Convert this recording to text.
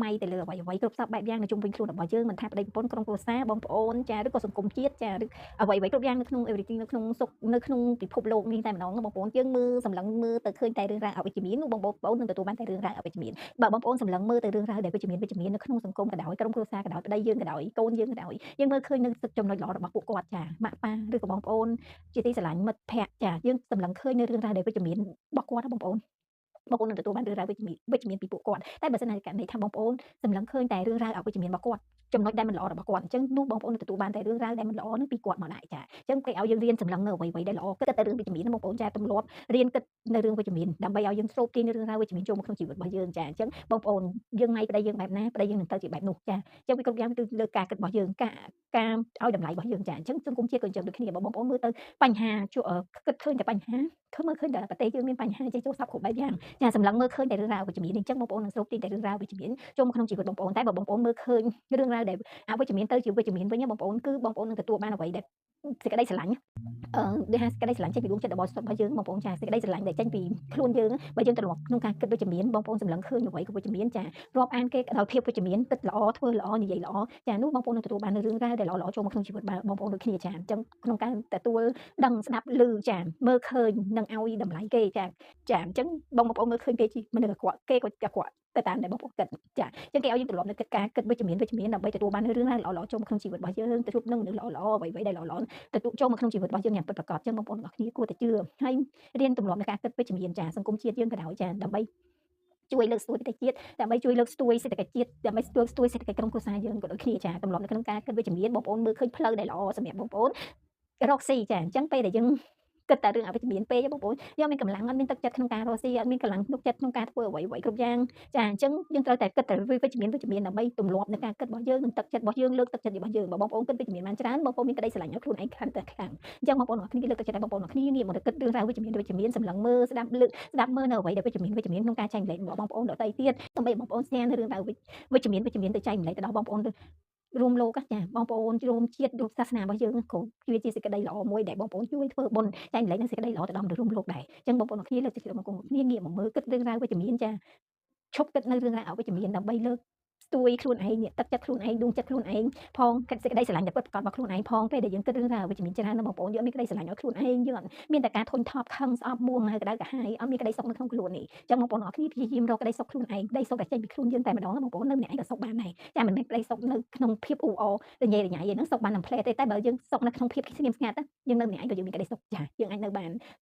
ម៉ៃទៅលើអ្វីៗគ្រប់សពបែបយ៉ាងនៅជុំវិញខ្លួនរបស់យើងមិនថាប្តីប្រពន្ធក្រុមគ្រួសារបងប្អូនចាឬក៏សង្គមជាតិចាឬអ្វីៗគ្រប់យ៉ាងនៅក្នុង everything នៅក្នុងសុខនៅក្នុងពិភពលោកនេះតែម្ដងបងប្អូនយើងមើលសម្លឹងមើលទៅឃើញតែរឿងរ៉ាវអវិជ្ជមាននោះបងប្អូននឹងទទួលបានតែរឿងរ៉ាវអវិជ្ជមានបើបងប្អូនសម្លឹងមើលទៅរឿងរ៉ាវដែលវិជ្ជមាននៅក្នុងសង្គមក៏ដោយក្រុមគ្រួសារក៏ដោយប្តីយើងក៏ដោយកូនយើងក៏ដោយយើងមើលឃើញនៅចំណុចល្អរបស់ពួកគាត់ចាម៉ាក់ប៉ាឬក៏បងប្អូនជាទីស្រឡាញ់មិត្តភ័ក្តិចាយើងសម្លឹងឃើញនៅរឿងរ៉ាវដែលវិជ្ជមានរបស់គាត់ណាបងប្អូននឹងទទួលបានរឿងរ៉ាវវិជ្ជមានពីពួកគាត់តែបើសិនជាករណីថាបងប្អូនសម្លឹងឃើញតែរឿងរ៉ាវអវិជ្ជមានរបស់គាត់ចំណុចដែលមិនល្អរបស់គាត់អញ្ចឹងនោះបងប្អូននឹងទទួលបានតែរឿងរ៉ាវដែលមិនល្អនឹងពីគាត់មកដែរចាអញ្ចឹងគេឲ្យយើងរៀនសម្លឹងនៅអ្វីៗដែលល្អគិតតែរឿងវិជ្ជមានណាបងប្អូនចាទម្លាប់រៀនគិតនៅរឿងវិជ្ជមានដើម្បីឲ្យយើងស្រូបទាញនៅរឿងរ៉ាវវិជ្ជមានចូលមកក្នុងជីវិតរបស់យើងចាអញ្ចឹងបងប្អូនយើងថ្ងៃប្តីយើងបែបណាប្តីយើងនឹងទៅជាបែបនោះចាអញ្ចឹងវាគ្រប់យ៉ាងគឺលើការគិតរបស់យើងការឲ្យតម្លៃរបស់យើងចាអញ្ចឹងសង្គមជាតិក៏អញ្ចឹងដូចគ្នាបងប្អូនមើលទៅបញ្ហាជួគិតឃើញតែបញ្ហាមើលឃើញតែប្រទេសយើងមានបញ្ហាចេះចូលសັບគ្រប់បែបយ៉ាងចាសម្លឹងមើលឃើញតែរឿងរ៉ាវវិជ្ជមានអញ្ចឹងបងប្អូននឹងស្រូបទាញតែរឿងរ៉ាវវិជ្ជមានចូលមកក្នុងជីវិតបងប្អូនតែបើបងប្អូនមើលឃើញរឿងរ៉ាវដែលអវិជ្ជមានទៅជាវិជ្ជមានវិញបងប្អូនគឺបងប្អូននឹងទទួលបានអ្វីដែលសេចក្តីស្រឡាញ់ដូចថាសេចក្តីស្រឡាញ់ចេញពីដួងចិត្តរបស់យើងបងប្អូនចាសេចក្តីស្រឡាញ់ដែលចេញពីខ្លួនយើងបើយើងត្រឡប់ក្នុងការគិតវិជ្ជមានបងប្អូនសម្លឹងឃើញអ្វីក៏វិជ្ជមានចារាប់អានគេដោយភាពវិជ្ជមានគិតល្អធ្វើល្អនិយាយល្អចានោះបងប្អូននឹងទទួលបានរឿងរ៉ាវដែលល្អៗចូលមកក្នុងជីវិតបងប្អូនដូចគ្នាចាអញ្ចឹងក្នុងការទទួលដឹងស្ដាប់ឮចាមើលឃើញនិងឲ្យតម្លៃគេចាអញ្ចឹងបងប្អូនមើលឃើញគេជាមនុស្សអាក្រក់គេក៏អាក្រក់ទៅតាមដែលបងប្អូនគិតចាអញ្ចឹងគេឲ្យយើងត្រឡប់នៅការគិតវិជ្ជមានដើម្បីទទួលបានរឿងរ៉ាវល្អៗចូលមកក្នុងជីវិតរបស់យើងទៅជួបនឹងមនុស្សល្អៗអ្វីៗដែលល្អៗទៅចូលមកក្នុងជីវិតរបស់យើងយ៉ាងពិតប្រាកដអញ្ចឹងបងប្អូនទាំងអស់គ្នាគួរតែជឿហើយរៀនទម្លាប់នៃការគិតវិជ្ជមានចាសង្គមជាតិយើងក៏ដោយចាដើម្បីជួយលើកស្ទួយប្រទេសជាតិដើម្បីជួយលើកស្ទួយសេដ្ឋកិច្ចជាតិដើម្បីលើកស្ទួយសេដ្ឋកិច្ចក្រុមគ្រួសារយើងក៏ដូចគ្នាចាទម្លាប់នៅក្នុងការគិតវិជ្ជមានបងប្អូនមើលឃើញផ្លូវដែលល្អសម្រាប់បងប្អូនរកស៊ីចាអញ្ចឹងពេលដែលយើងគិតតែរឿងអវិជ្ជមានពេកបងប្អូនយើងមានកម្លាំងអត់មានទឹកចិត្តក្នុងការរកស៊ីអត់មានកម្លាំងទុកចិត្តក្នុងការធ្វើអ្វីៗគ្រប់យ៉ាងចាអញ្ចឹងយើងត្រូវតែគិតតែវិជ្ជមានដើម្បីទម្លាប់នៃការគិតរបស់យើងនិងទឹកចិត្តរបស់យើងលើកទឹកចិត្តរបស់យើងបើបងប្អូនគិតវិជ្ជមានបានច្រើនបងប្អូនមានក្តីស្រឡាញ់ឲ្យខ្លួនឯងខ្លាំងតែខ្លាំងអញ្ចឹងបងប្អូនអរគ្នាលើកទឹកចិត្តឲ្យបងប្អូនអរគ្នាងាកមកគិតរឿងរ៉ាវវិជ្ជមានសម្លឹងមើលស្ដាប់មើលនៅអ្វីដែលវិជ្ជមានក្នុងការចែកម្លែករបស់បងប្អូនដទៃទៀតដើម្បីបងប្អូន share នៅរឿងរ៉ាវវិជ្ជមានទៅចែកម្លែកទៅដល់បងប្អូនរួមលោកចាបងប្អូនរួមជាតិរួមសាសនារបស់យើងក៏វាជាសេចក្តីល្អមួយដែលបងប្អូនជួយធ្វើបុណ្យចែកម្លែកនឹងសេចក្តីល្អទៅដល់មនុស្សរួមលោកដែរអញ្ចឹងបងប្អូនអរគ្នាលើកទឹកចិត្តមកគ្នាងាកមកមើលគិតរឿងរ៉ាវវិជ្ជមានចាឈប់គិតនៅរឿងរ៉ាវអវិជ្ជមានដើម្បីលើកស្ទួយខ្លួនឯងទឹកចិត្តខ្លួនឯងដួងចិត្តខ្លួនឯងផងគិតសេចក្តីស្រឡាញ់តែពិតប្រាកដរបស់ខ្លួនឯងផងពេលដែលយើងគិតរឿងរ៉ាវវិជ្ជមានច្រើនណាស់បងប្អូនយើងអត់មានក្តីស្រឡាញ់ឲ្យខ្លួនឯងយើងអត់មានតែការធុញថប់ខឹងស្អប់មួងហើយក្តៅក្រហាយអត់មានក្តីសុខនៅក្នុងខ្លួននេះអញ្ចឹងបងប្អូនអរគ្នាព្យាយាមរកក្តីសុខខ្លួនឯងក្តីសុខដែលចេញពីខ្លួនយើងតែម្ដងណាបងប្អូននៅម្នាក់ឯងក៏សុខបានដែរចាមិនមែនក្តីសុខនៅក្នុងភាពអ៊ូអររញ៉េរញ៉ៃហ្នឹងសុខបានតែផ្លែទេតែបើយើងសុខនៅក្នុងភាពស្ងៀមស្ងាត់យើងនៅម្នាក់ឯងក៏យើងមានក្តីសុខចាយើងអាចនៅបាន